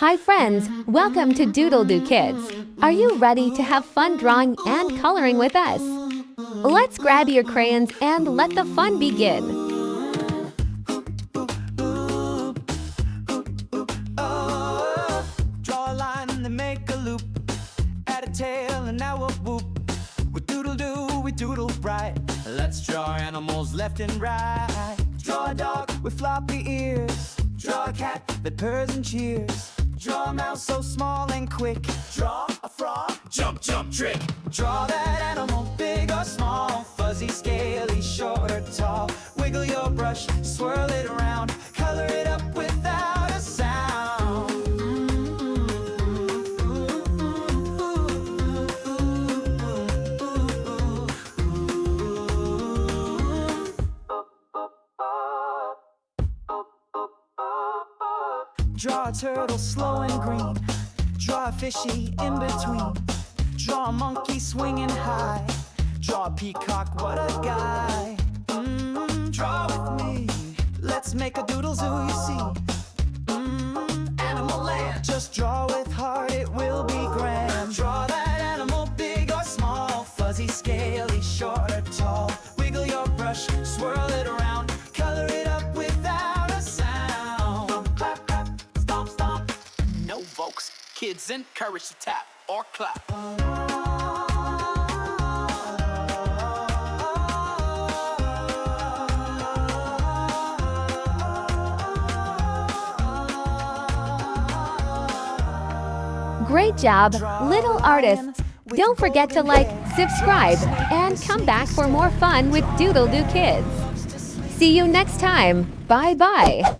Hi friends, welcome to DoodleDoo Kids. Are you ready to have fun drawing and coloring with us? Let's grab your crayons and let the fun begin. Draw a line and then make a loop. Add a tail and now a whoop. We doodle-doo, we doodle bright. Let's draw animals left and right. Draw a dog with floppy ears. Draw a cat that purrs and cheers. Draw a mouse so small and quick. Draw a frog, jump, jump, trick. Draw that animal, big or small. Fuzzy, scaly, short or tall. Wiggle your brush, swirl it around. Color it up without a sound. Draw a turtle slow and green. Draw a fishy in between. Draw a monkey swinging high. Draw a peacock, what a guy. Draw with me. Let's make a doodle zoo, you see. Animal land. Just draw with heart, it will be grand. Draw that animal, big or small. Fuzzy, scaly, short or tall. Wiggle your brush, swirl it around. Color it up without a sound. Clap, clap, stomp, stomp. No folks, kids encouraged to tap or clap. Great job, little artists! Don't forget to like, subscribe, and come back for more fun with DoodleDoo Kids. See you next time. Bye-bye.